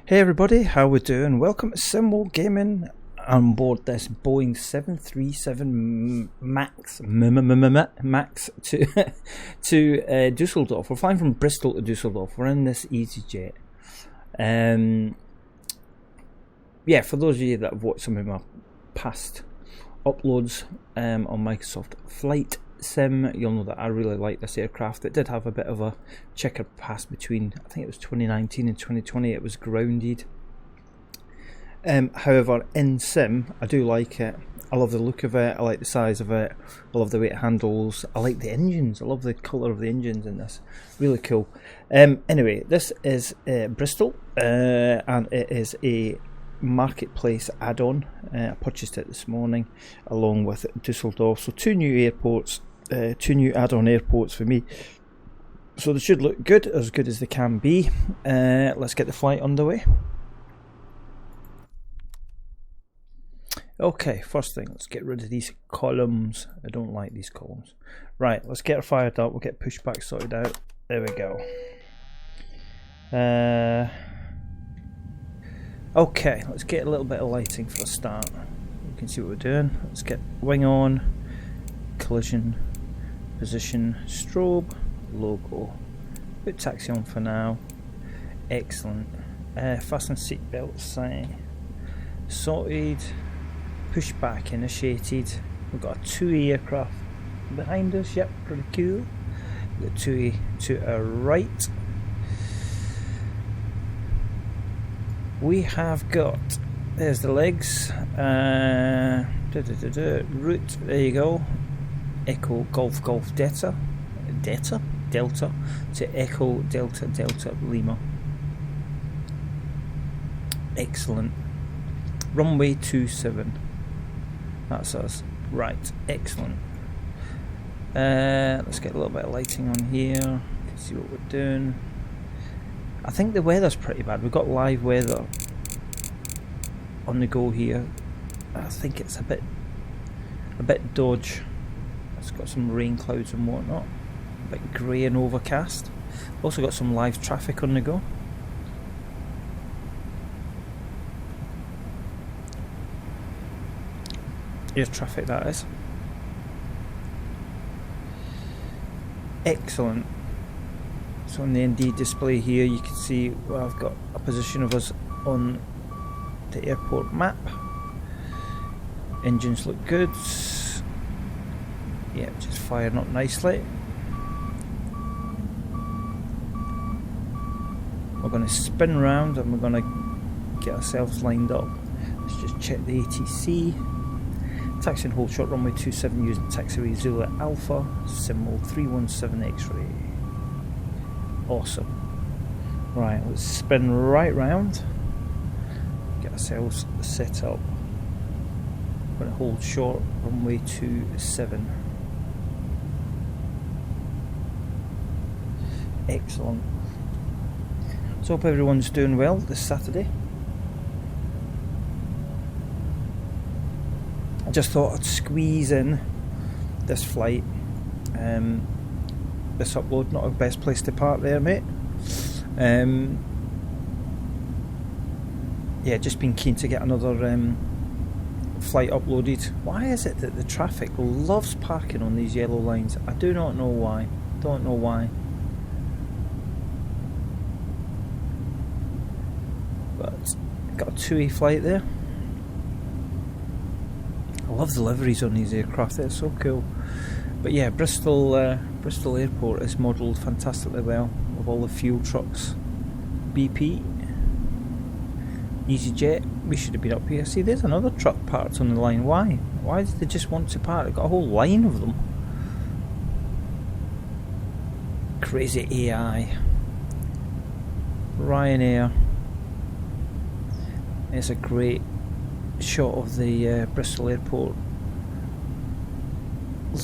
Hey everybody, how we doing? Welcome to Simwell Gaming on board this Boeing 737 Max to Dusseldorf. We're flying from Bristol to Dusseldorf. We're in this EasyJet. Yeah, for those of you that have watched some of my past uploads on Microsoft Flight Sim, you'll know that I really like this aircraft. It did have a bit of a checkered past between, I think it was 2019 and 2020. It was grounded. However, in Sim, I do like it. I love the look of it. I like the size of it. I love the way it handles. I like the engines. I love the colour of the engines in this. Really cool. Anyway, this is Bristol, and it is a marketplace add-on. I purchased it this morning along with Dusseldorf. So two new airports, two new add-on airports for me. So they should look good as they can be. Let's get the flight underway. Okay, first thing, let's get rid of these columns. I don't like these columns. Right, let's get her fired up. We'll get pushback sorted out. There we go. Okay, let's get a little bit of lighting for a start. You can see what we're doing. Let's get wing on, collision, position, strobe, logo. Put taxi on for now. Excellent. Fasten seatbelts, sorted. Pushback initiated. We've got a 2A aircraft behind us. Yep, pretty cool. We've got 2A to our right. We have got, there's the legs, route, there you go, Echo Golf Golf Delta to Echo Delta Delta Lima. Excellent. Runway 27, that's us. Right, excellent. Let's get a little bit of lighting on here, you can see what we're doing. I think the weather's pretty bad. We've got live weather on the go here. I think it's a bit dodge. It's got some rain clouds and whatnot. A bit grey and overcast. Also got some live traffic on the go. Air traffic, that is. Excellent. So on the ND display here you can see I've got a position of us on the airport map. Engines look good. Yeah, just firing up nicely. We're going to spin round and we're going to get ourselves lined up. Let's just check the ATC. Taxi and hold short runway 27 using taxiway Zulu Alpha, symbol 317 X-ray. Awesome. Right, let's spin right round. Get ourselves set up. We're going to hold short runway 27. Excellent. So hope everyone's doing well this Saturday. I just thought I'd squeeze in this flight. This upload, not the best place to park there, mate. Yeah, just been keen to get another flight uploaded. Why is it that the traffic loves parking on these yellow lines? I do not know why. Don't know why. But got a 2A flight there. I love the liveries on these aircraft. They're so cool. But yeah, Bristol Airport is modelled fantastically well with all the fuel trucks. BP, EasyJet, we should have been up here. See, there's another truck parked on the line. Why? Why did they just want to park? They've got a whole line of them. Crazy AI. Ryanair. It's a great shot of the Bristol Airport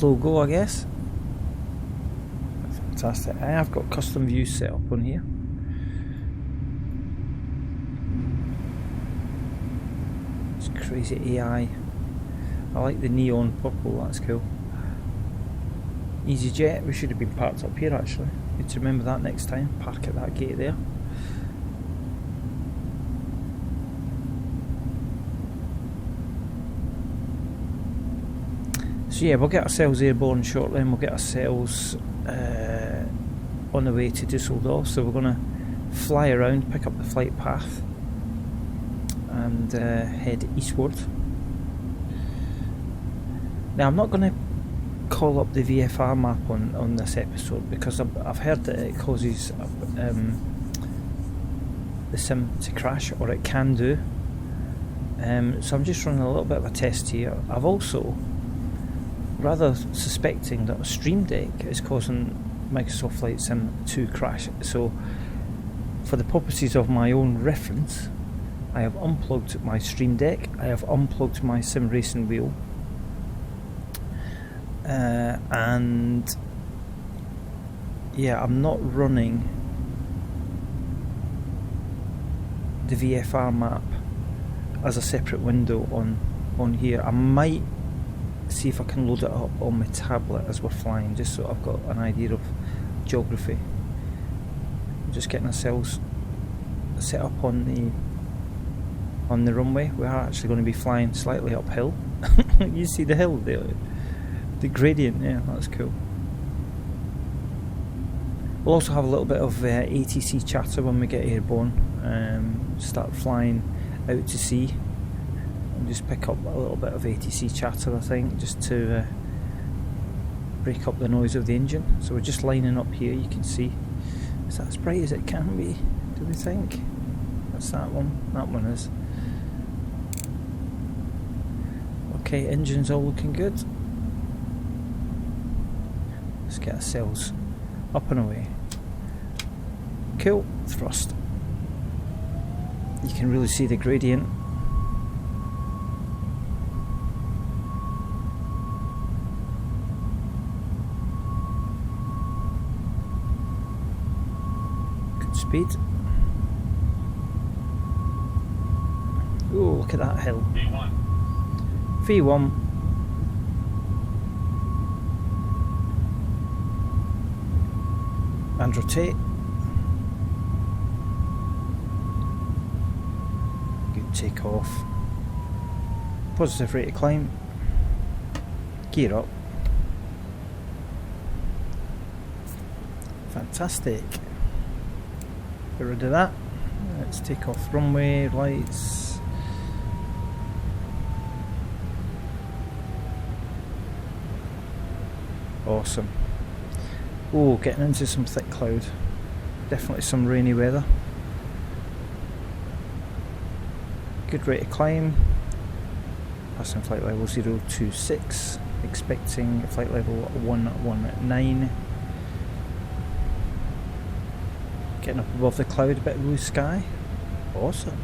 logo, I guess. Fantastic. I have got custom views set up on here. It's crazy AI. I like the neon purple, that's cool. EasyJet, we should have been parked up here actually. Need to remember that next time. Park at that gate there. So yeah, we'll get ourselves airborne shortly, and we'll get ourselves on the way to Dusseldorf. So we're going to fly around, pick up the flight path, and head eastward. Now I'm not going to call up the VFR map on this episode, because I've heard that it causes the sim to crash, or it can do. So I'm just running a little bit of a test here. I've also rather suspecting that a Stream Deck is causing Microsoft Flight Sim to crash. So for the purposes of my own reference, I have unplugged my Stream Deck, I have unplugged my sim racing wheel, and yeah, I'm not running the VFR map as a separate window on here. I might see if I can load it up on my tablet as we're flying, just so I've got an idea of geography. We're just getting ourselves set up on the runway. We are actually going to be flying slightly uphill. You see the hill there, the gradient. Yeah, that's cool. We'll also have a little bit of ATC chatter when we get airborne. Start flying out to sea and just pick up a little bit of ATC chatter, I think, just to break up the noise of the engine. So we're just lining up here. You can see, is that as bright as it can be, do we think? That's that one. That one is. Okay, engine's all looking good. Let's get ourselves up and away. Cool. Thrust. You can really see the gradient. Good speed. Oh, look at that hill. V1. And rotate. Good take off. Positive rate of climb. Gear up. Fantastic. Get rid of that. Let's take off runway lights. Awesome. Oh, getting into some thick cloud. Definitely some rainy weather. Good rate of climb. Passing flight level 026. Expecting flight level 119. Getting up above the cloud, a bit of blue sky. Awesome.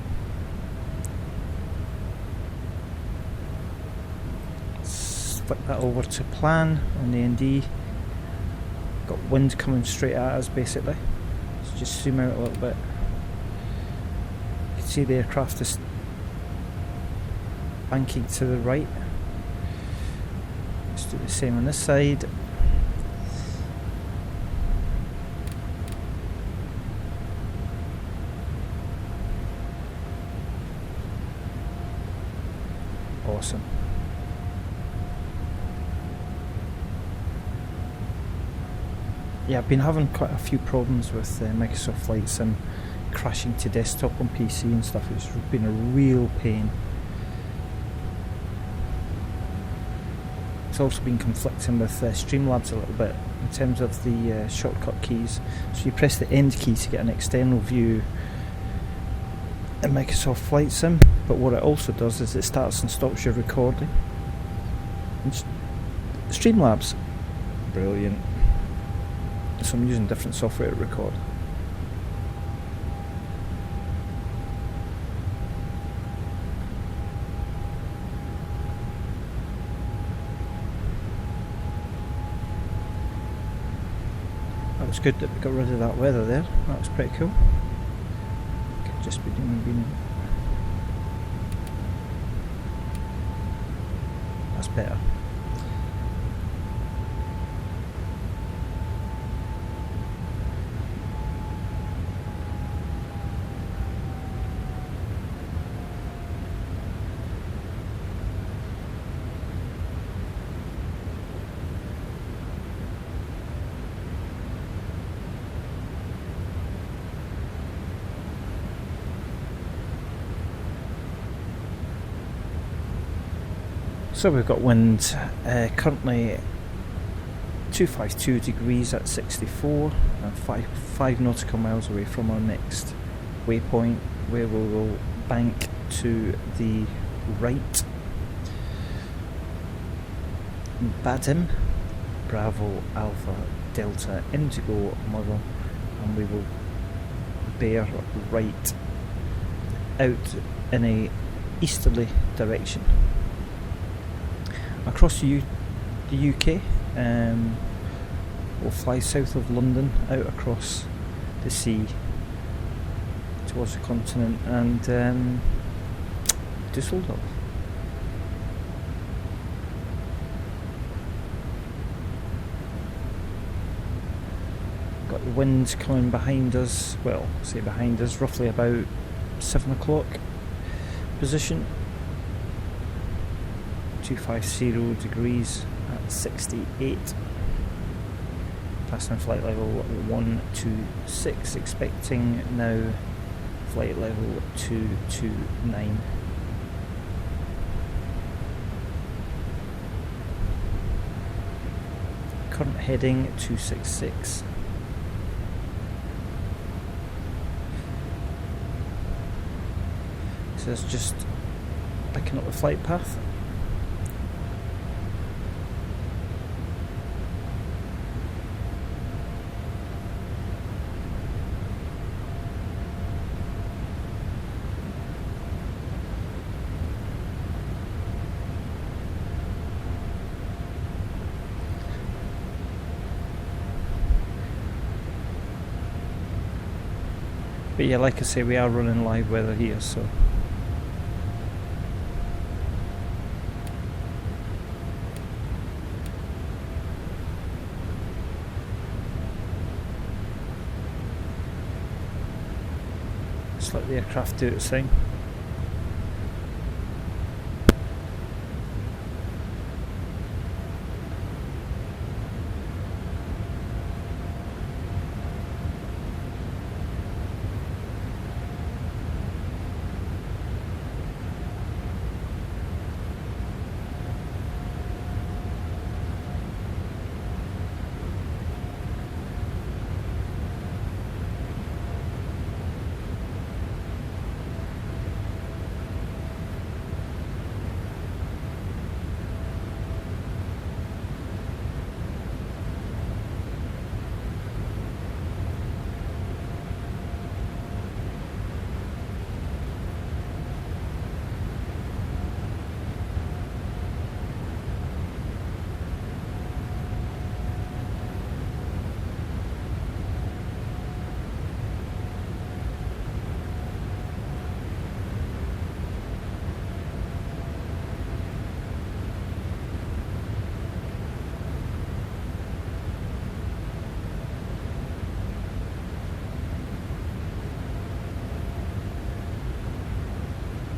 Let's flip that over to plan on the ND. Got wind coming straight at us basically. Let's just zoom out a little bit. You can see the aircraft is banking to the right. Let's do the same on this side. Awesome. Yeah, I've been having quite a few problems with Microsoft Flight Sim crashing to desktop on PC and stuff. It's been a real pain. It's also been conflicting with Streamlabs a little bit in terms of the shortcut keys. So you press the end key to get an external view in Microsoft Flight Sim, but what it also does is it starts and stops your recording. And Streamlabs, brilliant. So I'm using different software to record. That was good that we got rid of that weather there. That was pretty cool. Could just be doing that's better. So we've got wind currently 252 degrees at 64 and 5 nautical miles away from our next waypoint, where we will bank to the right. Badim, Bravo Alpha Delta Indigo model, and we will bear right out in a easterly direction across the UK. We'll fly south of London, out across the sea towards the continent, and Dusseldorf. Got the winds coming behind us, well, say behind us, roughly about 7 o'clock position. 250 degrees at 68. Passing flight level 126, expecting now flight level 229. Current heading 266. So it's just picking up the flight path. But yeah, like I say, we are running live weather here, so just let the aircraft do its thing.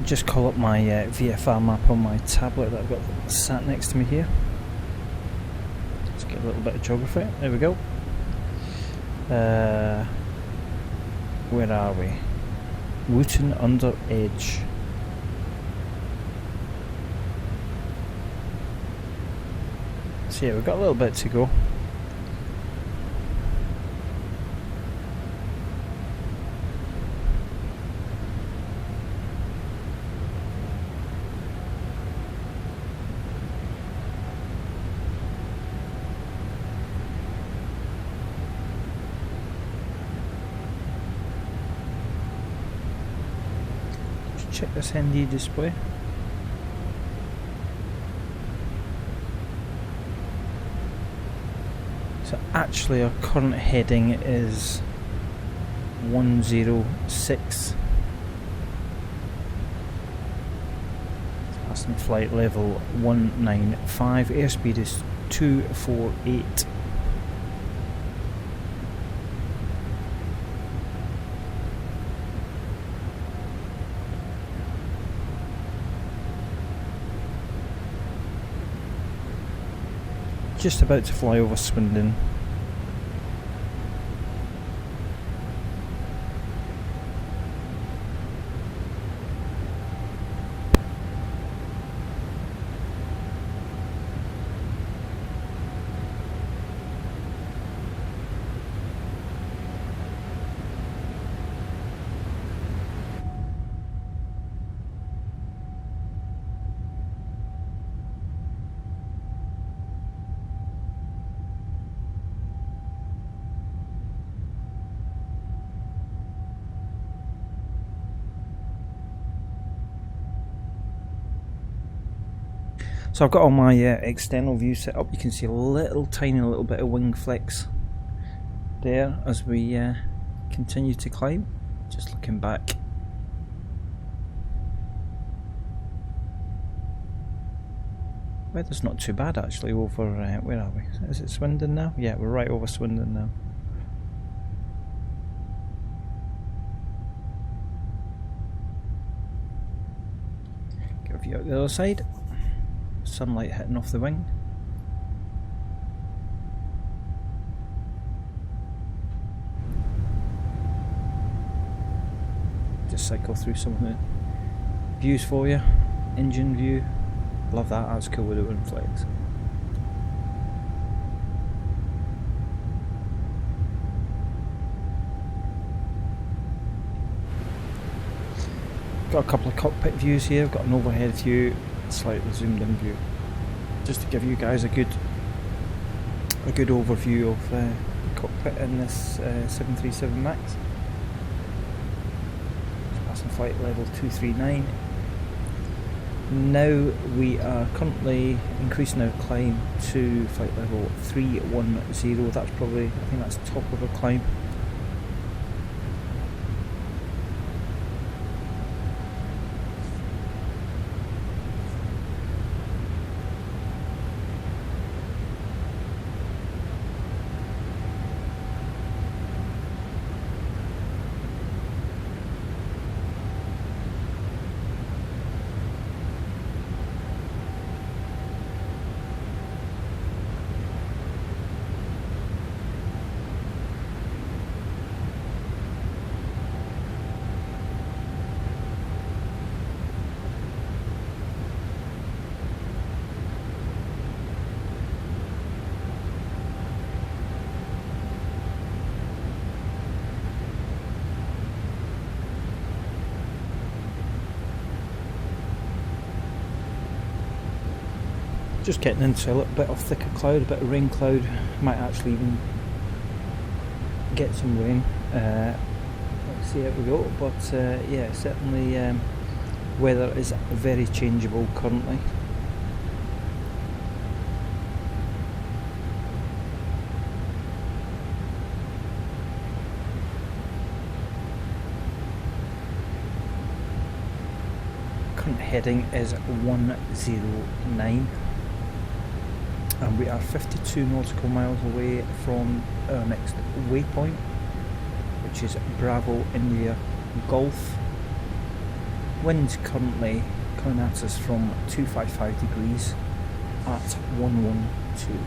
Just call up my VFR map on my tablet that I've got sat next to me here. Let's get a little bit of geography. There we go. Where are we? Wootton under Edge. So yeah, we've got a little bit to go. Check this ND display. So actually our current heading is 106. Passing flight level 195. Airspeed is 248. Just about to fly over Swindon. So I've got all my external view set up. You can see a tiny little bit of wing flex there as we continue to climb. Just looking back. Weather's not too bad actually over, where are we? Is it Swindon now? Yeah, we're right over Swindon now. Get a view out the other side. Sunlight hitting off the wing. Just cycle through some of the views for you. Engine view. Love that, that's cool with the wing flex. Got a couple of cockpit views here. I've got an overhead view, slightly zoomed in view, just to give you guys a good overview of the cockpit in this 737 MAX. Passing flight level 239. Now we are currently increasing our climb to flight level 310. That's probably, I think that's top of a climb. Just getting into a little bit of thicker cloud, a bit of rain cloud. Might actually even get some rain. Let's see how we go. But yeah, certainly weather is very changeable currently. Current heading is 109. And we are 52 nautical miles away from our next waypoint, which is Bravo India Golf. Winds currently coming at us from 255 degrees at 112.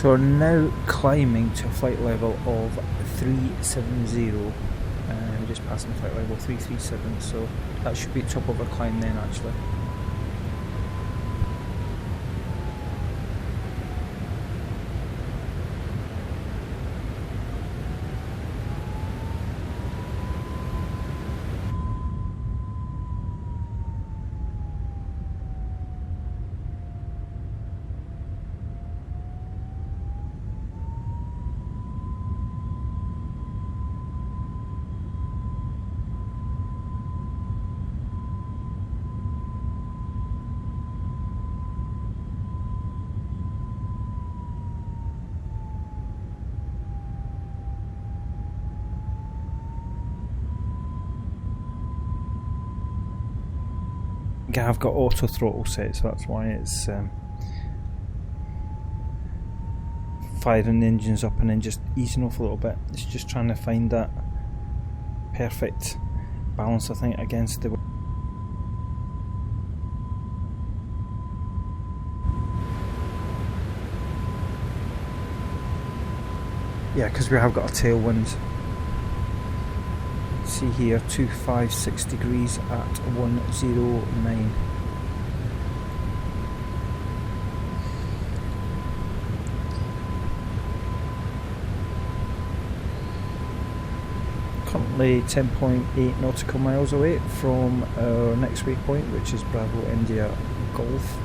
So we're now climbing to a flight level of 370. We're just passing flight level 337, so that should be top of our climb then actually. I've got auto throttle set, so that's why it's firing the engines up and then just easing off a little bit. It's just trying to find that perfect balance, I think, against the because we have got a tailwind. See here, 256 degrees at 109. Currently 10.8 nautical miles away from our next waypoint, which is Bravo India Golf.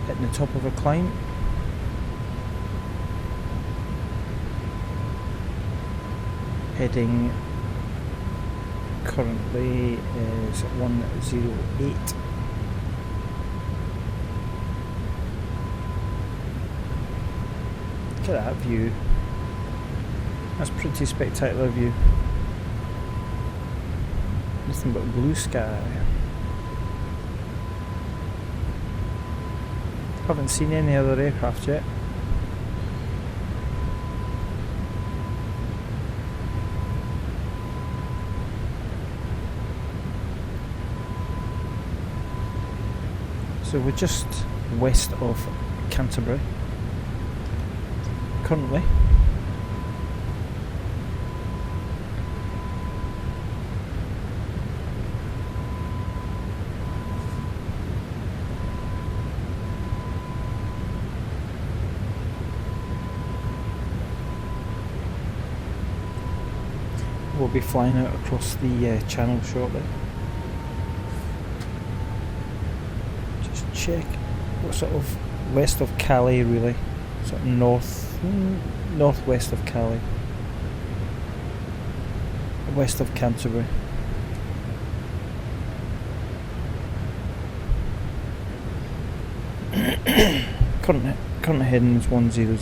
Hitting the top of a climb. Heading currently is 108. Look at that view. That's a pretty spectacular view. Nothing but blue sky. Haven't seen any other aircraft yet. So we're just west of Canterbury currently. We'll be flying out across the channel shortly. Check what sort of west of Calais, really, sort of northwest of Calais, west of Canterbury. current heading is 100.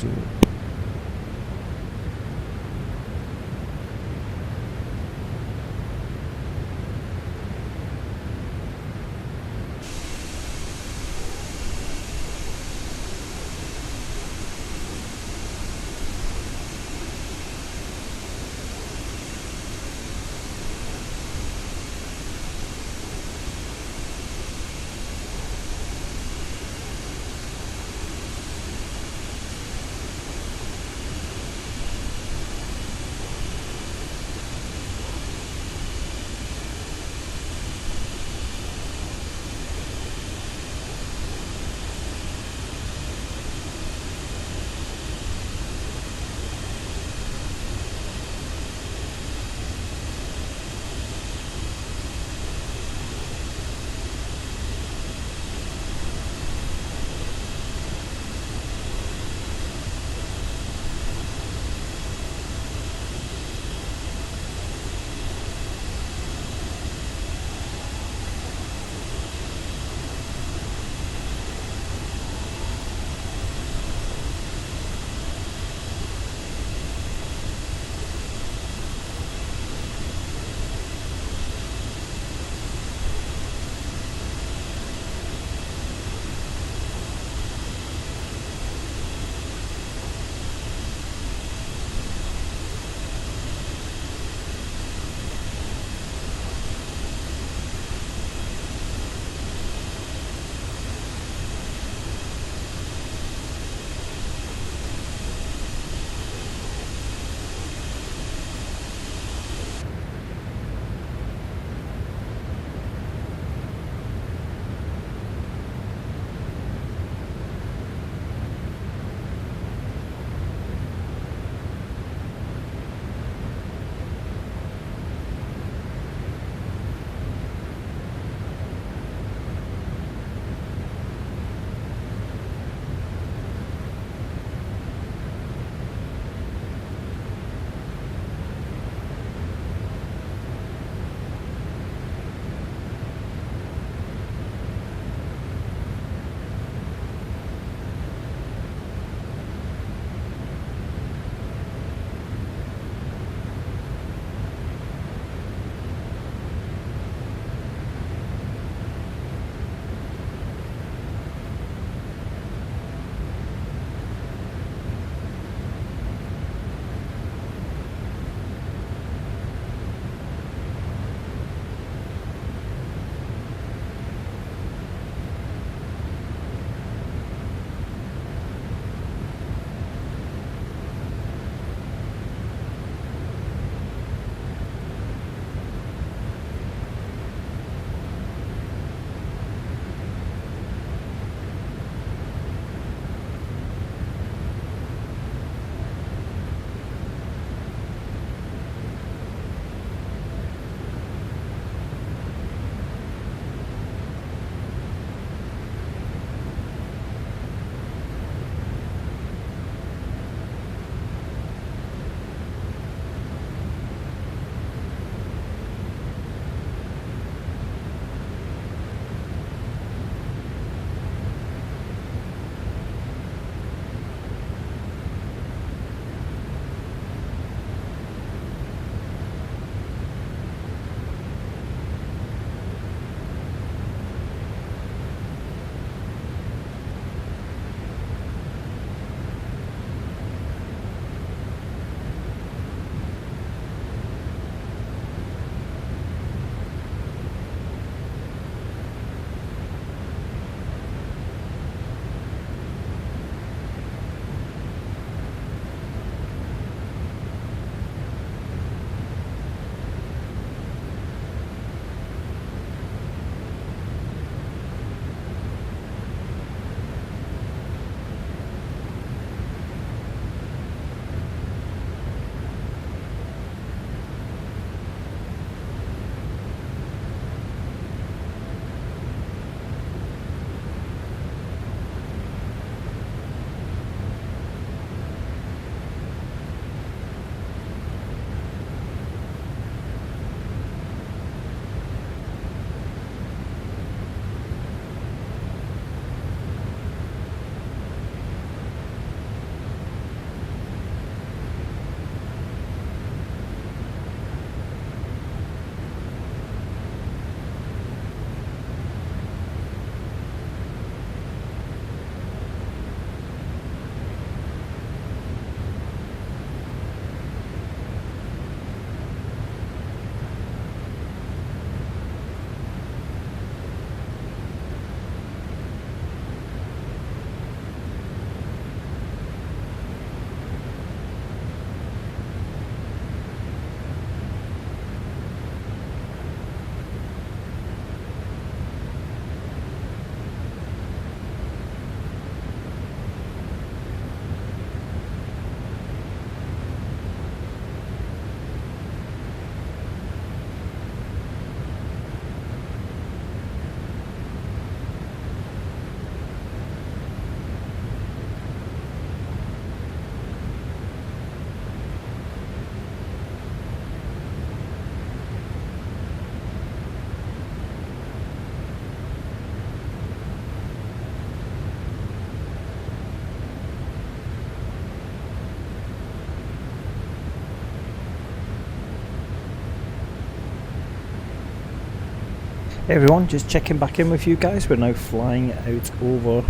Hey everyone, just checking back in with you guys. We're now flying out over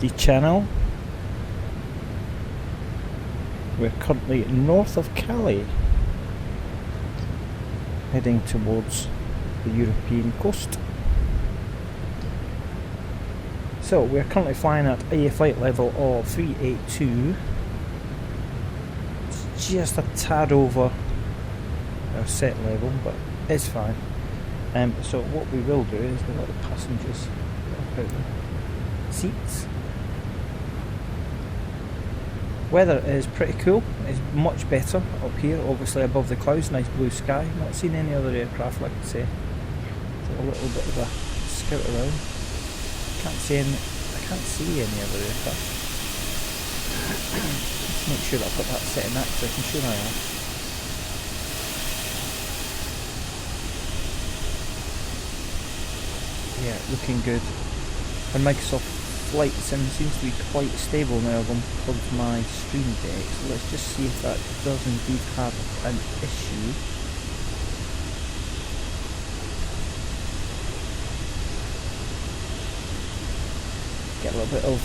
the channel. We're currently north of Cali, heading towards the European coast. So we're currently flying at a flight level of 382. It's just a tad over our set level, but it's fine. So what we will do is we'll let the passengers get out the seats. Weather is pretty cool. It's much better up here, obviously above the clouds, nice blue sky. Not seen any other aircraft, like I say. So a little bit of a scout around. I can't see any other aircraft. Let's make sure that I've got that set in active. I'm sure I have. Yeah, looking good. And Microsoft Flight Sim seems to be quite stable now. I've unplugged my Stream Deck, so let's just see if that does indeed have an issue. Get a little bit of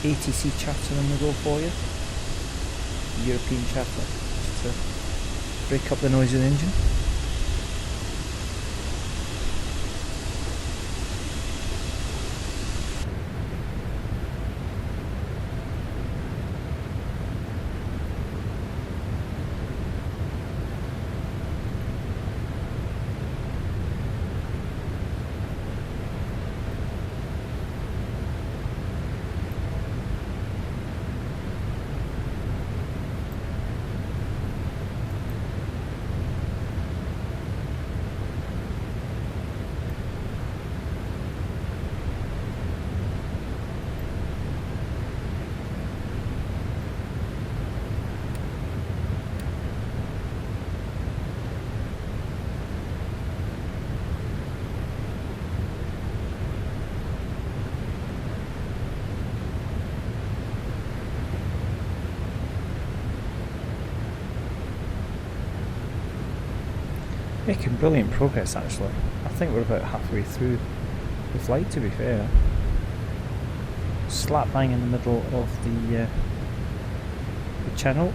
ATC chatter on the go for you. European chatter, just to break up the noise of the engine. Making brilliant progress actually. I think we're about halfway through the flight, to be fair. Slap bang in the middle of the channel.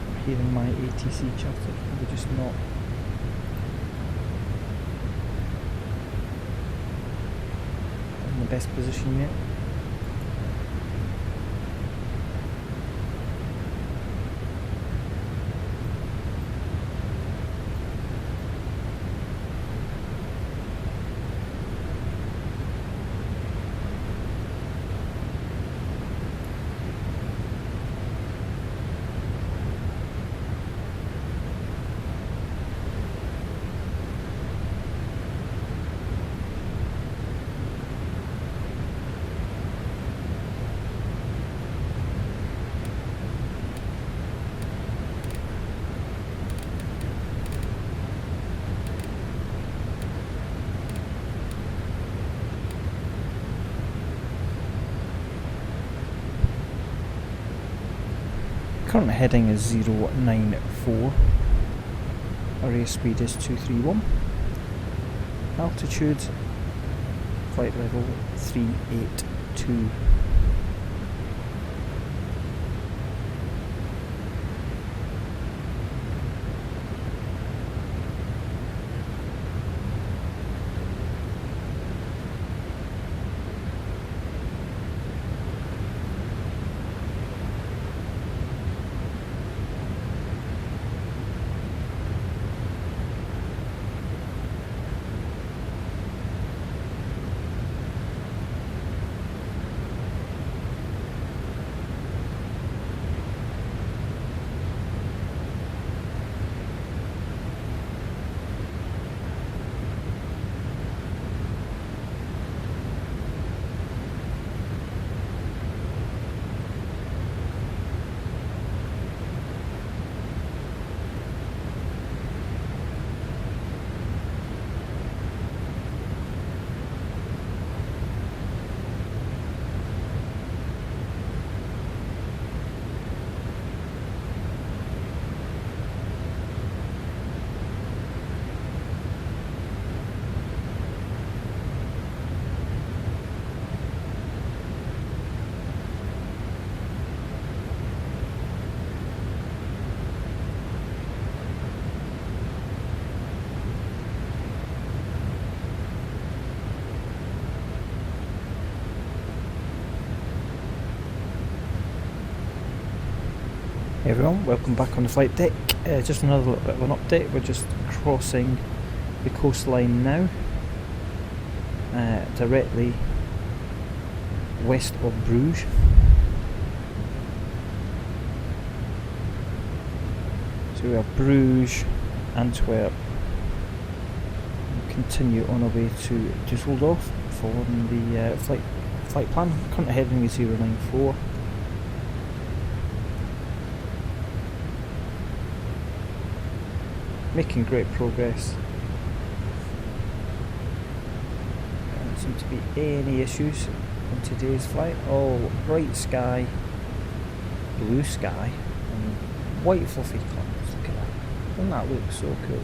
I'm hearing my ATC chatter, probably just not in the best position yet. Current heading is 094, our airspeed is 231, altitude flight level 382. Hey everyone, welcome back on the flight deck. Just another little bit of an update. We're just crossing the coastline now, directly west of Bruges. So we have Bruges, Antwerp, and continue on our way to Dusseldorf following the flight plan. Current heading is 094. Making great progress. There don't seem to be any issues on today's flight. All bright sky, blue sky, and white fluffy clouds. Look at that. Doesn't that look so cool?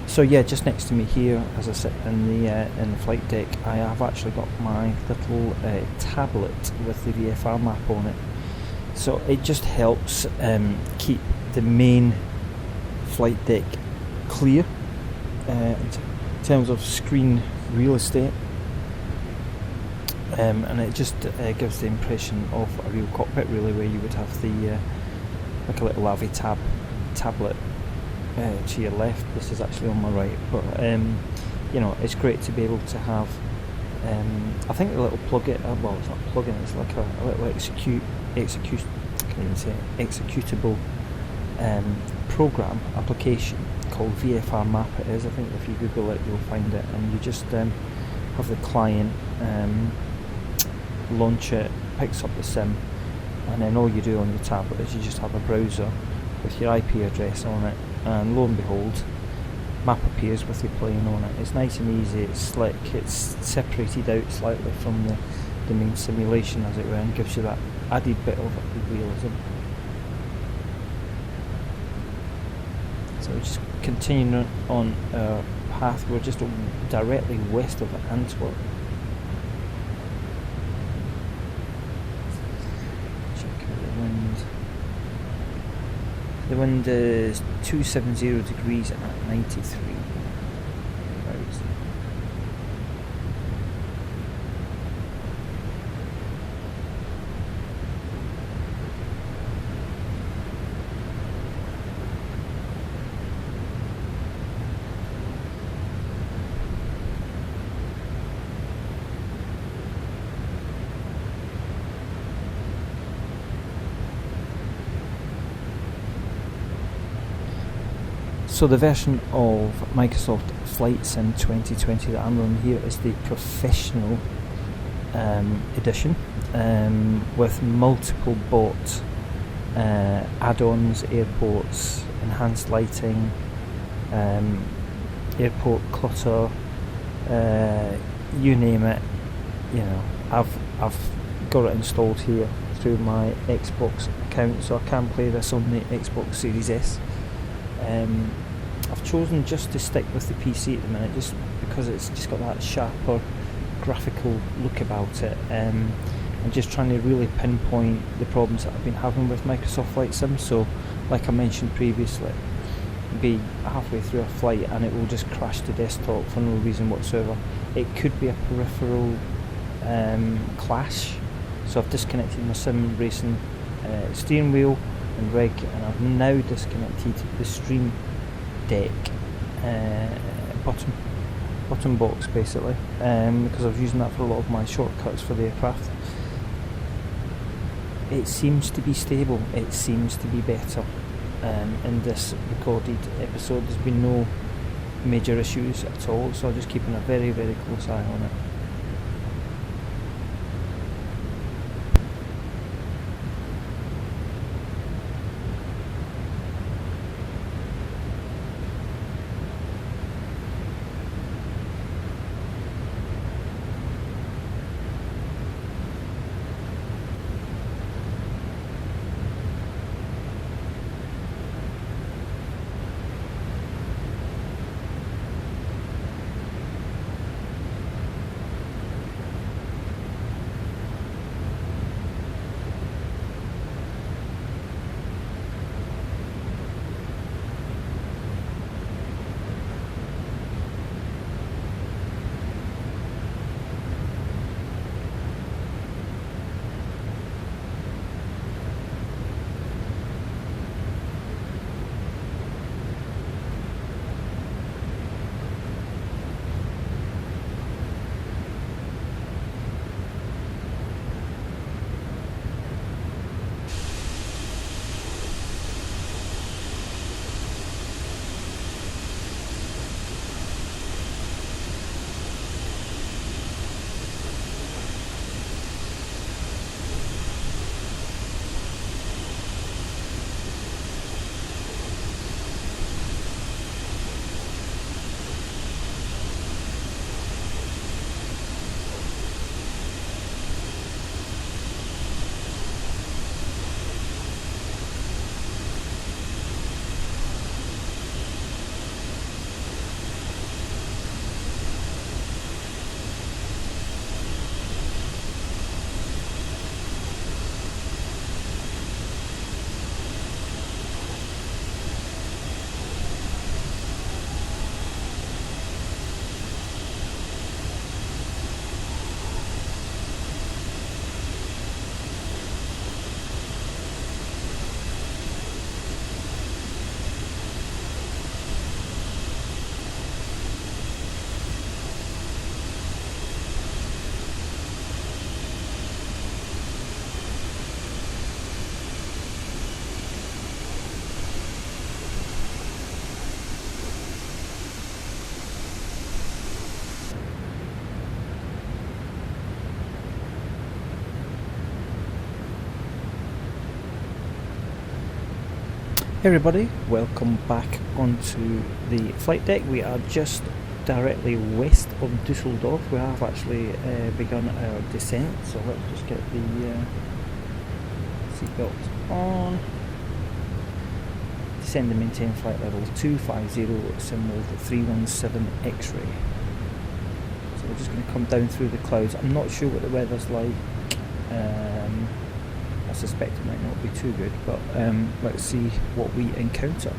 So yeah, just next to me here, as I sit in the flight deck, I have actually got my little tablet with the VFR map on it. So it just helps keep the main flight deck clear in terms of screen real estate, and it just gives the impression of a real cockpit, really, where you would have the like a little AV tablet to your left. This is actually on my right, but you know, it's great to be able to have I think the little plug-in, well, it's not a plug-in, it's like a little executable program application called VFR Map. It is, I think if you Google it you'll find it, and you just have the client launch it, picks up the sim, and then all you do on your tablet is you just have a browser with your IP address on it, and lo and behold, map appears with your plane on it. It's nice and easy, it's slick, it's separated out slightly from the main simulation, as it were, and gives you that added bit of realism. So we're just continuing on our path. We're just directly west of Antwerp. The wind is 270 degrees at 93. Right. So the version of Microsoft Flight Sim 2020 that I'm running here is the professional edition, with multiple bought add-ons, airports, enhanced lighting, airport clutter, you name it. You know, I've got it installed here through my Xbox account, so I can play this on the Xbox Series S. I've chosen just to stick with the PC at the minute, just because it's just got that sharper graphical look about it, and just trying to really pinpoint the problems that I've been having with Microsoft Flight Sim. So, like I mentioned previously, be halfway through a flight and it will just crash the desktop for no reason whatsoever. It could be a peripheral clash. So I've disconnected my sim racing steering wheel and rig, and I've now disconnected the stream deck bottom box, basically, because I was using that for a lot of my shortcuts for the aircraft. It seems to be stable, it seems to be better. In this recorded episode there's been no major issues at all, so I'm just keeping a very, very close eye on it. Hey everybody, welcome back onto the flight deck. We are just directly west of Dusseldorf. We have actually begun our descent, so let's just get the seatbelt on. Descend and maintain flight level 250, symbol 317 X-ray. So we're just going to come down through the clouds. I'm not sure what the weather's like. I suspect it might not be too good, but let's see what we encounter.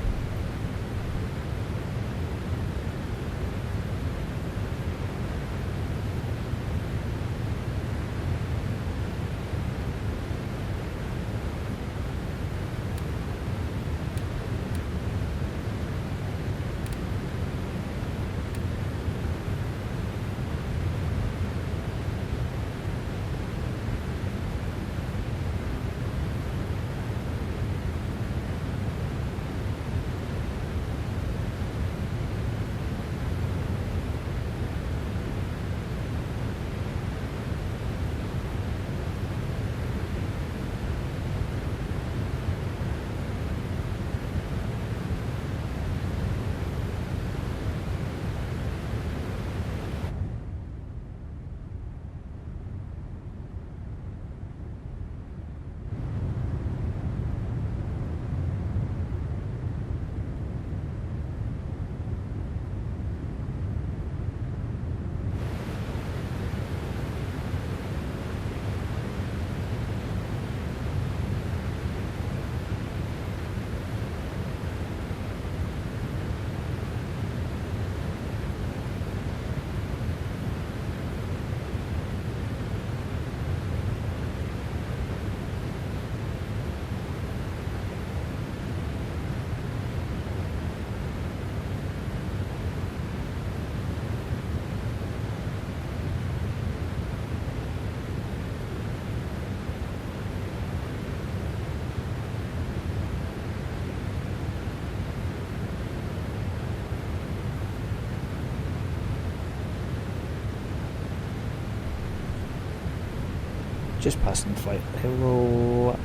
Just passing the flight level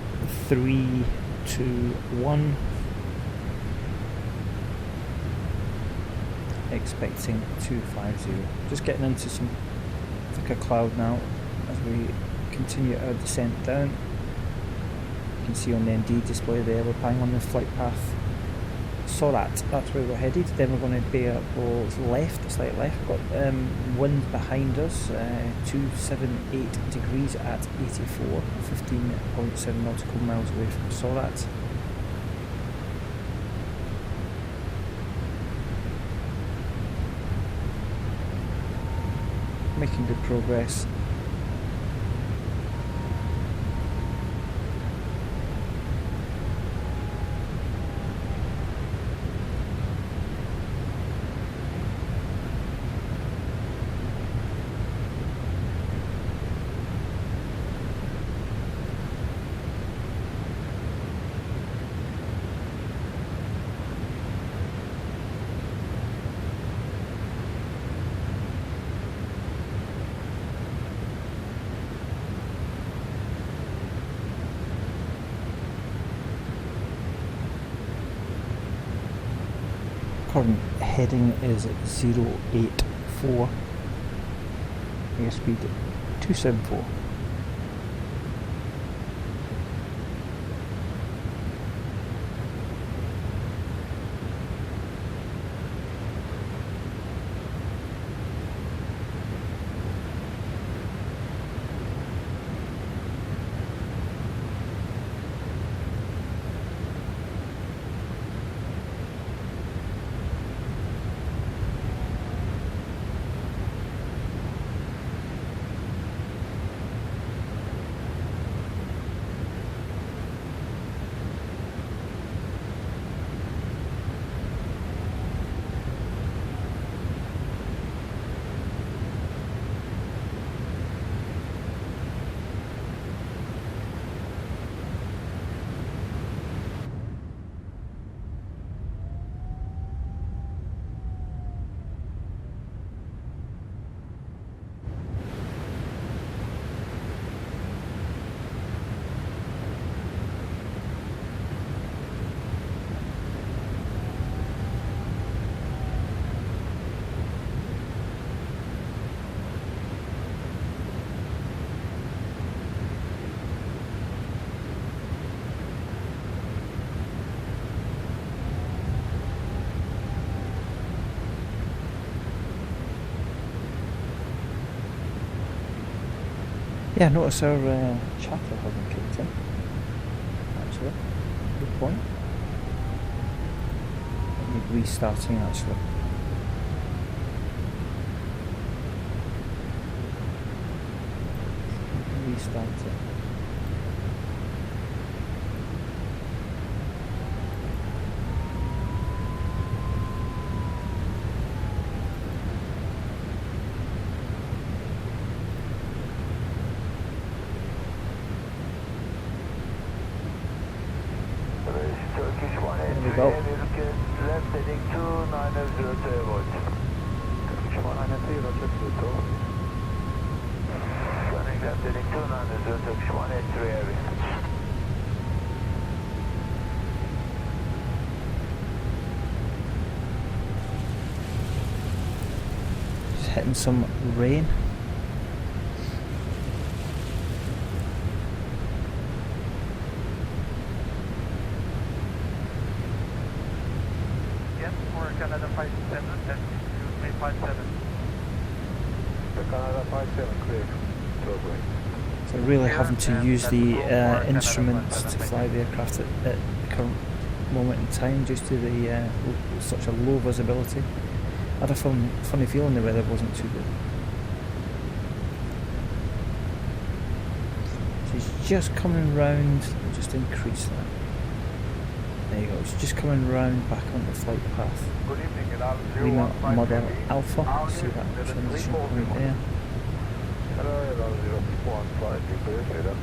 321. Expecting 250. Just getting into some thicker cloud now as we continue our descent down. You can see on the ND display there we're bang on the flight path. Sorrat, that's where we're headed. Then we're going to be up left, slight left. We've got wind behind us, 278 degrees at 84, 15.7 nautical miles away from Sorrat. Making good progress. Current heading is 084, airspeed 274. Yeah, notice our chatter hasn't kicked in, actually. Good point. I need restarting, actually. Restart it. There we go. Left heading 290 volt. Running left heading 290, Turkish 183 heavy. Just hitting some rain. Canada 57, and May 57. The Canada 57 clear. So really having to use the instruments to fly the aircraft at the current moment in time due to the such a low visibility. I had a funny feeling the weather wasn't too good. So he's just coming round, just increase that. There you go, it's just coming round back on the flight path. Good evening, Lima Mother Alpha, see that transition point there.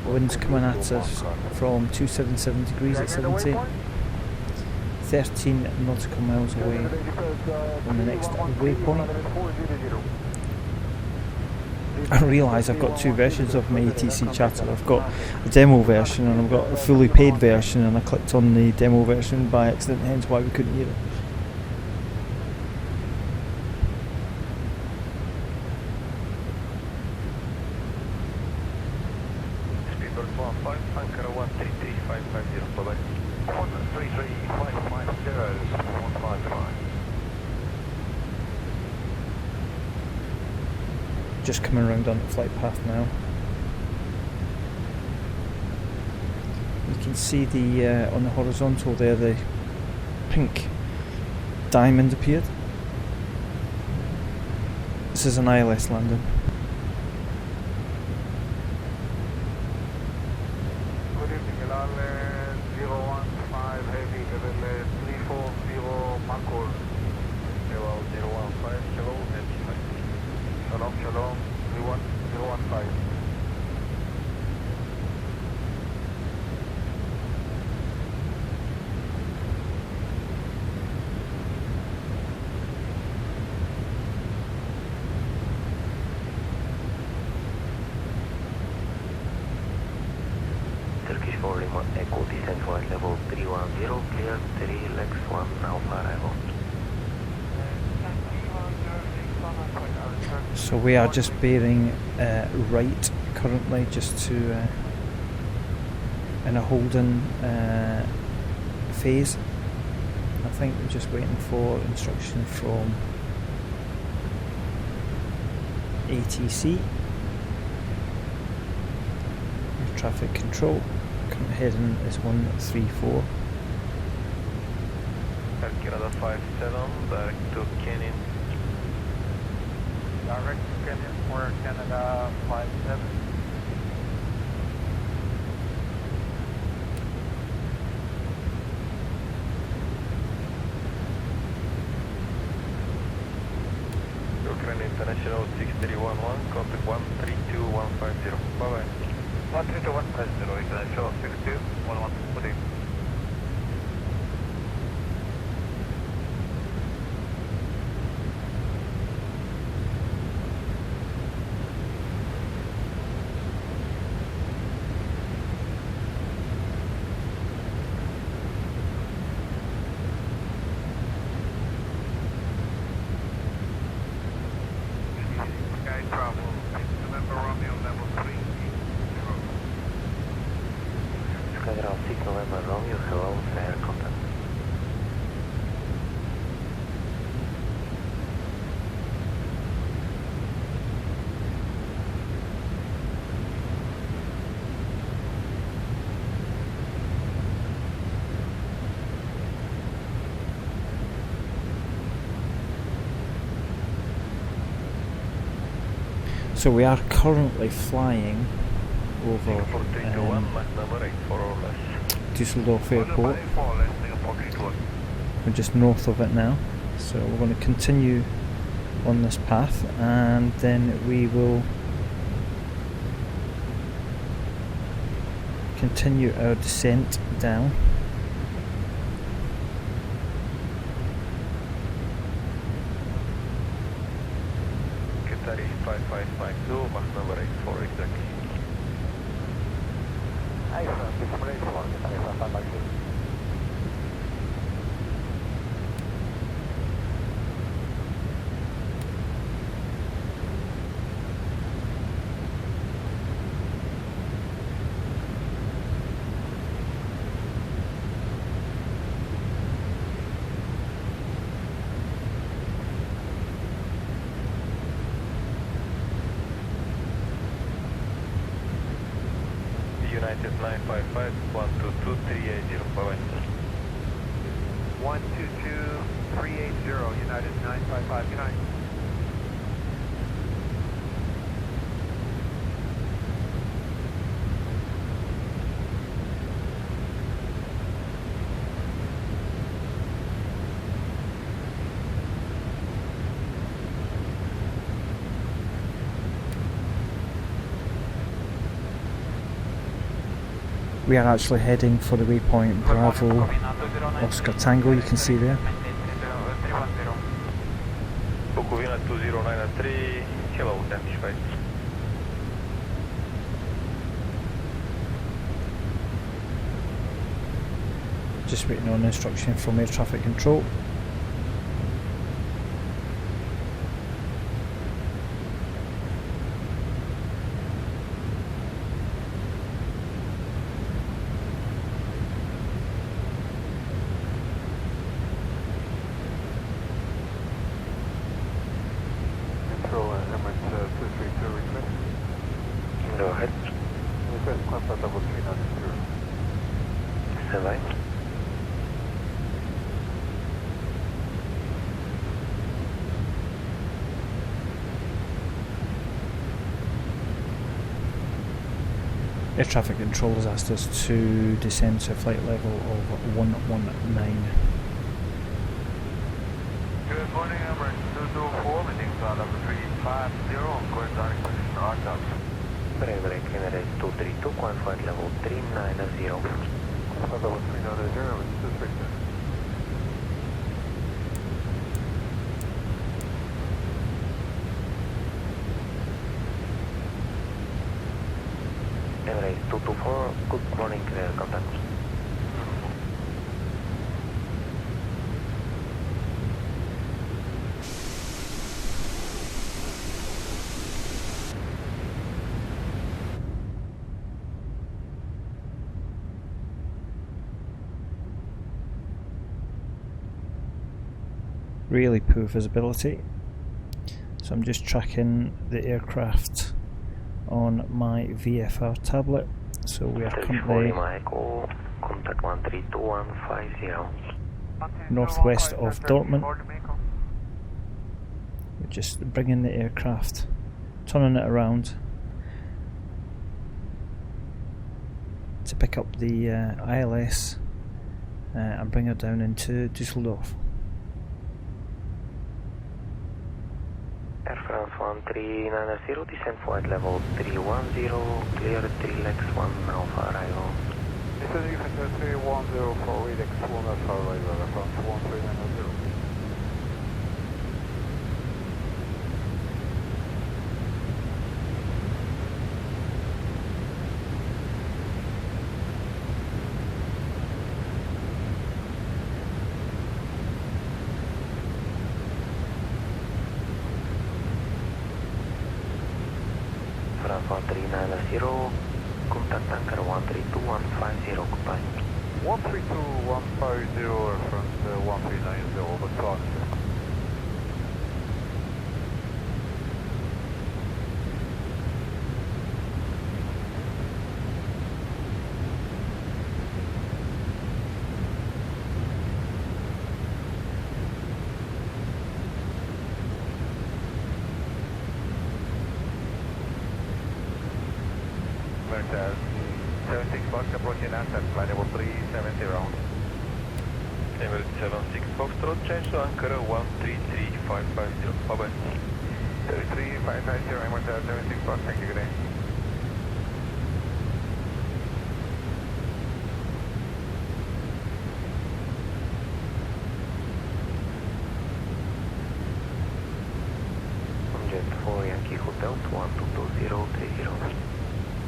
Wind's coming at us from 277 degrees at 70, 13 nautical miles away from the next waypoint. I realise I've got two versions of my ATC chatter. I've got a demo version and I've got a fully paid version, and I clicked on the demo version by accident, hence why we couldn't hear it. Speedbird 15, anchor 133550, bye-bye. 133550 is 155. Just coming around on the flight path now. You can see the on the horizontal there, the pink diamond appeared. This is an ILS landing. Good evening, Elal 015 heavy, level 340 Macor. Level 015, hello, Shalom, shalom, 015. Turkish 4 Lima Echo, descent flight level 310, clear 3 Lex 1 Alpha arrival. So we are just bearing right currently, just to in a holding phase. I think we're just waiting for instruction from ATC. Traffic control. Current heading is 134. Canada 57, direct to Canyon. Direct to Canyon for Canada 57. Ukraine International 6311, contact 132150. Bye-bye. 132150, International 6211, good evening. So we are currently flying over Dusseldorf Airport. We're just north of it now, so we're going to continue on this path and then we will continue our descent down. Qatar 5552, Mach number 84 exactly. United 955 122 380. Bye-bye. 122 380, United 955, good night. We are actually heading for the waypoint Bravo Oscar Tango, you can see there. Bukovina 2093, hello, identified. Just waiting on instruction from air traffic control. Go ahead. Stand by. Air traffic control has asked us to descend to a flight level of 119. Good morning, Emirates 224, landing zone number 350, of course, direct position arc Break, Emirates 232, flight level 390. Level 390, it's 232. Emirates 224, good morning, clear contact. Really poor visibility, so I'm just tracking the aircraft on my VFR tablet. So we are currently contact 132150. northwest of Dortmund. We're just bringing the aircraft, turning it around to pick up the ILS and bring her down into Dusseldorf. Air France 1390, descent flight level 310, clear 3x1 Alpha arrival. This is Defender 310 for Redex 1 Alpha arrival, Air France 1390. France 1390, contact anchor 132150, goodbye. 132-150, Air France 1390, but fast. Msfs 76 Fox approaching answer, flight level 370. Emirates 76 Foxtrot, change to anchor 133550. Bye bye. 33550, Emirates 76 Fox, thank you, good day. Jet 4 Yankee Hotel 122030.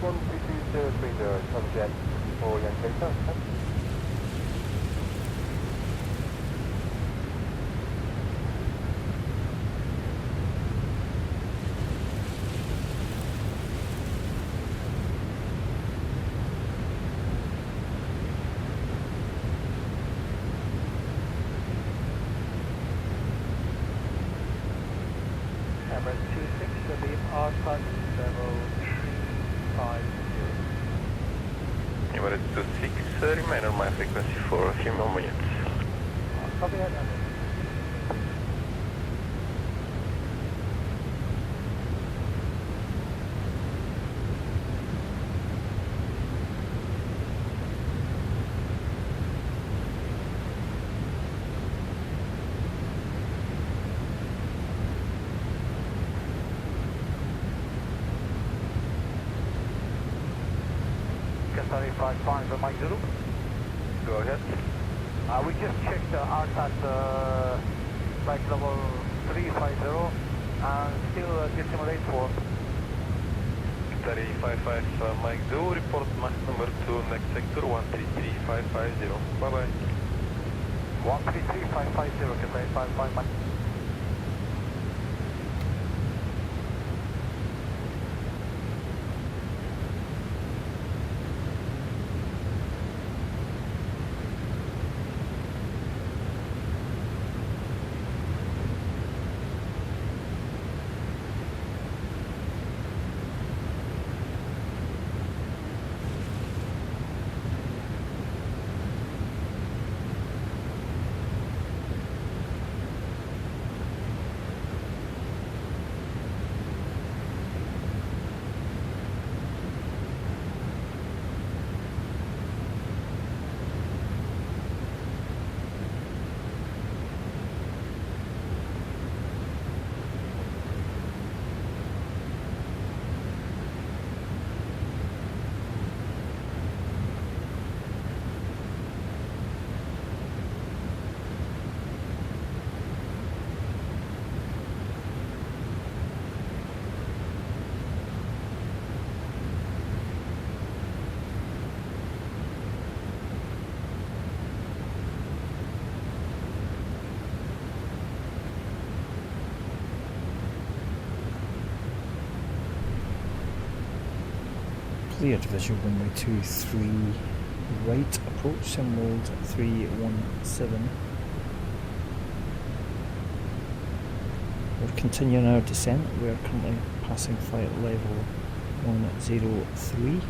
13230, subjet 4 Yankee Hotel. Emirates 26, the beam outside level 350. Emirates 26, remain on my frequency for a few more minutes. Copy that, Emirates. Sorry, 55 Mike Zulu. Go ahead. We just checked outside flight level 350 and still dissimulate for 355 Mike Zulu, report Mach number 2, next sector 133550. Bye bye. 133550, Cathay 55 Mike. Cleared visual runway 23 right approach, symbol 317. We're continuing our descent. We are currently passing flight level 103.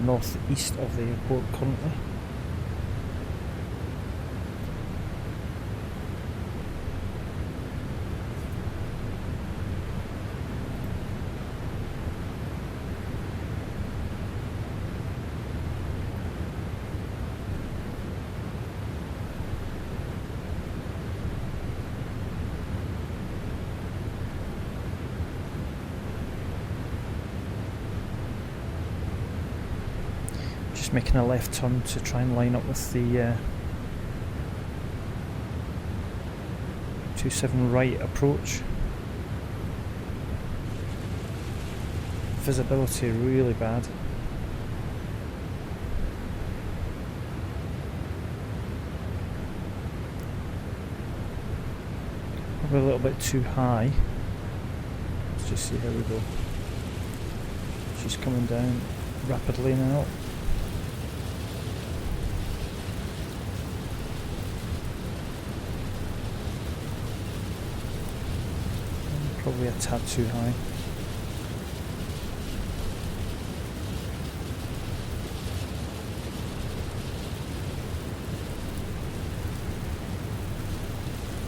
Northeast of the airport currently. Making a left turn to try and line up with the 27 right approach. Visibility really bad. Probably a little bit too high. Let's just see how we go. She's coming down rapidly now. Probably a tad too high.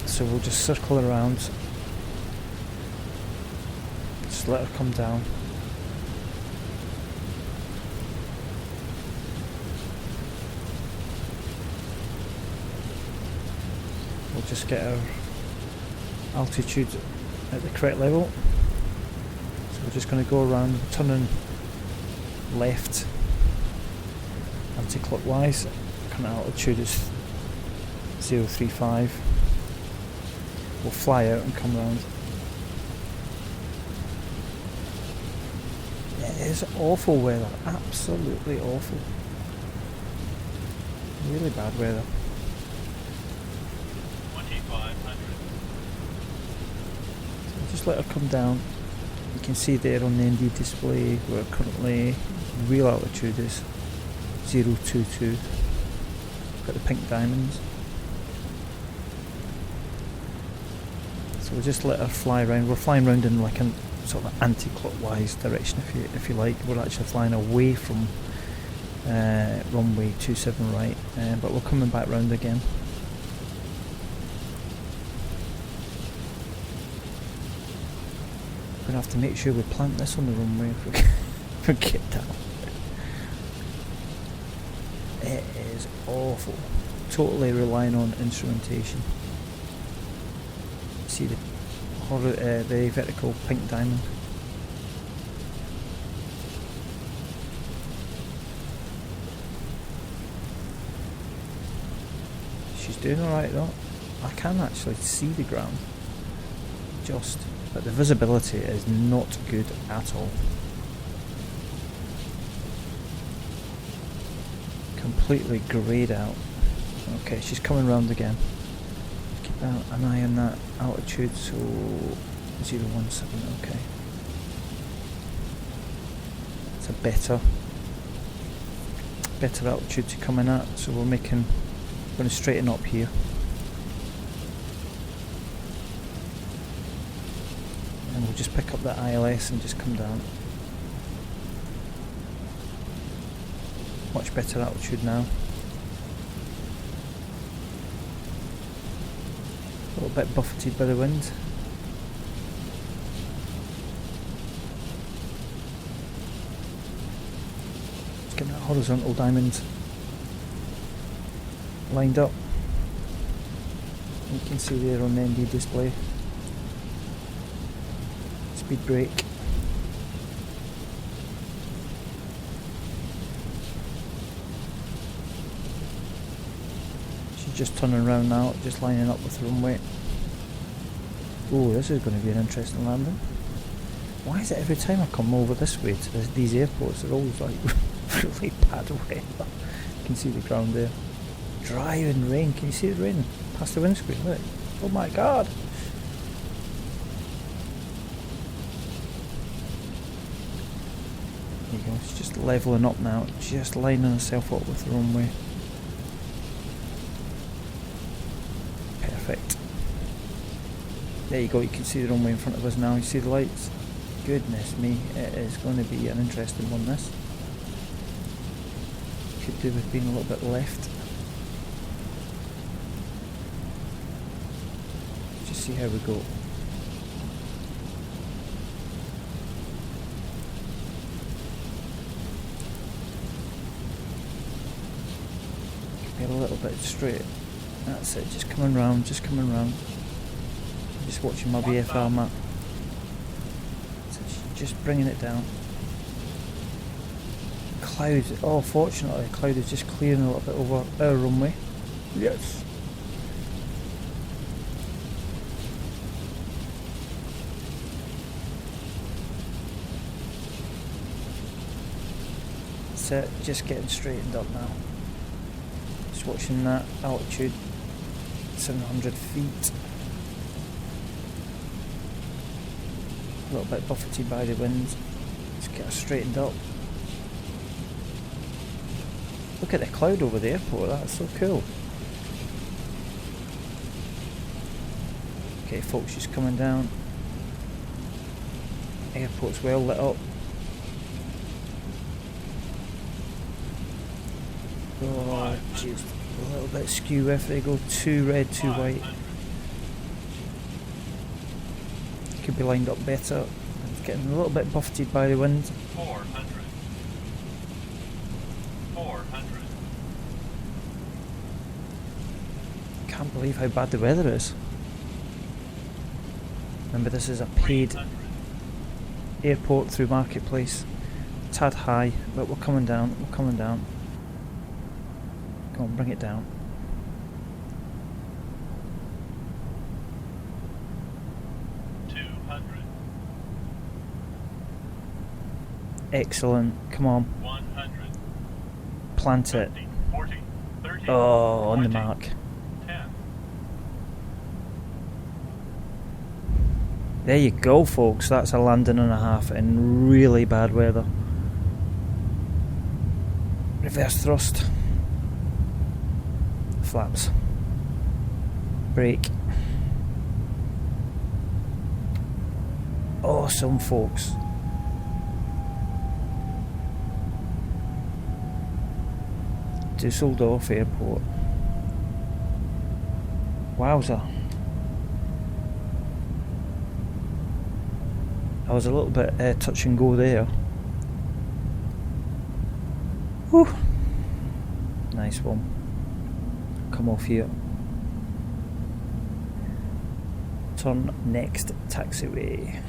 So we'll just circle around Just let her come down. We'll just get our altitude at the correct level. So we're just going to go around, turning left anti-clockwise. Current altitude is 035. We'll fly out and come round. It is awful weather, absolutely awful. Really bad weather. 2500. So just let her come down. You can see there on the ND display where currently real altitude is 022. Got the pink diamonds. So we'll just let her fly around. We're flying around in like a sort of anti-clockwise direction, if you like. We're actually flying away from runway 27 right, but we're coming back round again. We're gonna have to make sure we plant this on the runway if we get down. It is awful. Totally relying on instrumentation. See the vertical pink diamond. She's doing alright though. I can actually see the ground. But the visibility is not good at all. Completely greyed out. Okay, she's coming round again. Keep an eye on that altitude, so 017, okay. It's a better altitude to come in at, so we're going to straighten up here. And we'll just pick up that ILS and just come down. Much better altitude now. A little bit buffeted by the wind. Just getting that horizontal diamond lined up. You can see there on the ND display. Speed brake. Just turning around now, just lining up with the runway. Oh, this is going to be an interesting landing. Why is it every time I come over this way to these airports, they're always like really bad weather? You can see the ground there. Driving rain, can you see the rain past the windscreen? Look. Oh my god! There you go, it's just levelling up now, just lining herself up with the runway. Perfect. There you go, you can see the runway in front of us now, you see the lights? Goodness me, it is going to be an interesting one, this. Could do with being a little bit left. Just see how we go. Get a little bit straight. That's it, just coming round, just coming round. Just watching my VFR map. So just bringing it down. Cloud, oh fortunately the cloud is just clearing a little bit over our runway. Yes. That's it, just getting straightened up now. Just watching that altitude, 700 feet. A little bit buffeted by the wind. Just get us straightened up. Look at the cloud over the airport, that's so cool. Okay folks, just coming down. Airport's well lit up. Oh jeez, a little bit skew if they go too red, too white. Could be lined up better. getting a little bit buffeted by the wind. 400. 400. Can't believe how bad the weather is. Remember, this is a paid 300. airport through Marketplace. Tad high, but we're coming down, we're coming down. Come on, bring it down. Excellent, come on. 100. Plant it. 50, 40, 30, Oh, on the 20, mark. 10. There you go, folks. That's a landing and a half in really bad weather. Reverse thrust. Flaps. Brake. Awesome, folks. Dusseldorf Airport. Wowza. I was a little bit touch and go there. Whew. Nice one. Come off here. Turn next taxiway.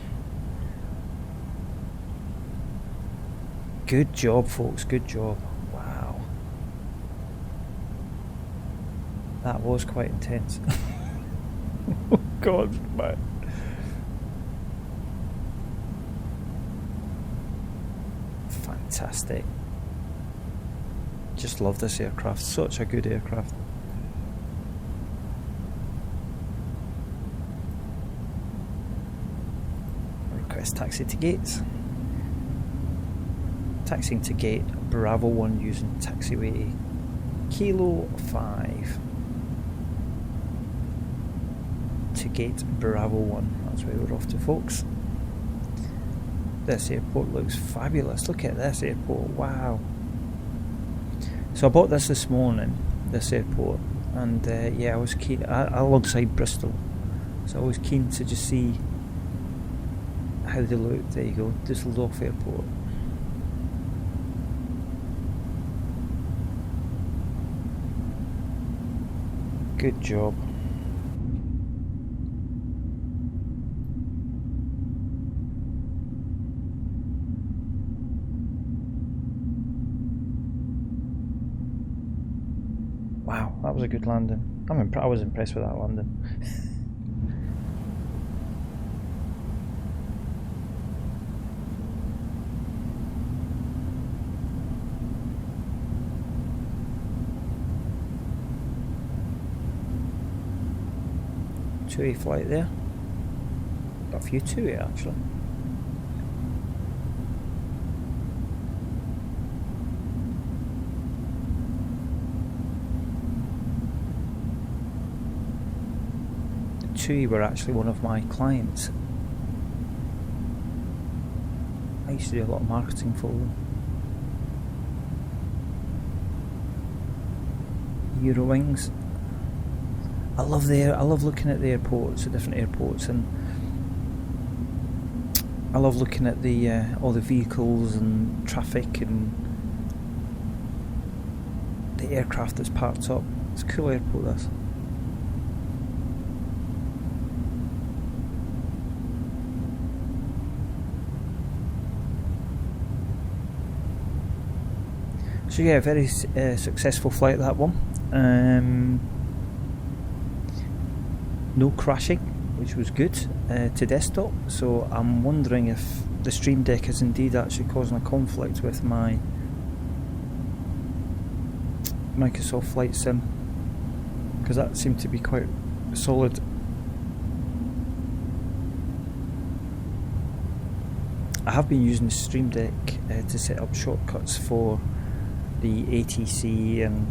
Good job, folks, good job. Wow. That was quite intense. Oh God, man. Fantastic. Just love this aircraft. Such a good aircraft. Request taxi to gates. Taxiing to gate Bravo 1 using taxiway Kilo 5. To gate Bravo 1. That's where we're off to, folks. This airport looks fabulous. Look at this airport. Wow. So I bought this morning, this airport, and yeah, I was keen, alongside Bristol, so I was keen to just see how they look. There you go, Dusseldorf Airport. Good job. Wow, that was a good landing. I was impressed with that landing. Two-way flight there. Got a few two-way actually. TUI were actually one of my clients. I used to do a lot of marketing for them. Eurowings. I love looking at the airports, the different airports, and I love looking at the all the vehicles and traffic and the aircraft that's parked up. It's a cool airport, this. So yeah, very successful flight, that one. No crashing, which was good, to desktop. So I'm wondering if the Stream Deck is indeed actually causing a conflict with my Microsoft Flight Sim, because that seemed to be quite solid. I have been using the Stream Deck to set up shortcuts for the ATC and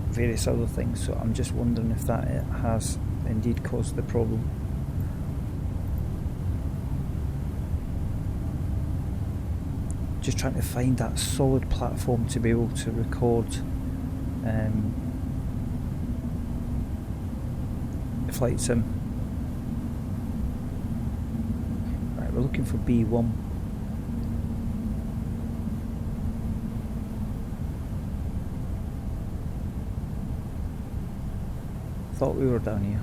various other things, so I'm just wondering if that has indeed caused the problem. Just trying to find that solid platform to be able to record Flight Sim. Right, We're looking for B1. Thought we were down here.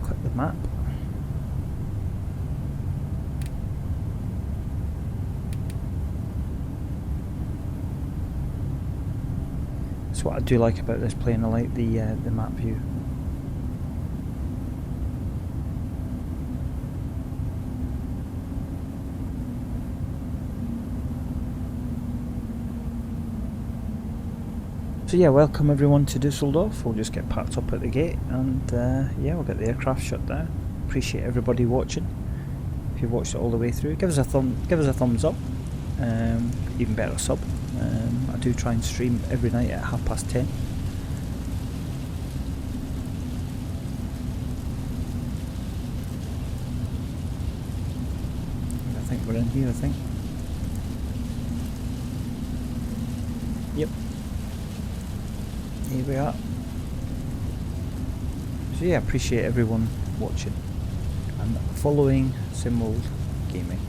Click the map. That's what I do like about this plane. I like the map view. So yeah, welcome everyone to Dusseldorf. We'll just get packed up at the gate, and yeah, we'll get the aircraft shut down. Appreciate everybody watching. If you've watched it all the way through, give us a thumbs up. Even better, a sub. I do try and stream every night at 10:30. I think we're in here, I think. Yep. Here we are. So yeah, appreciate everyone watching and following Simworld Gaming.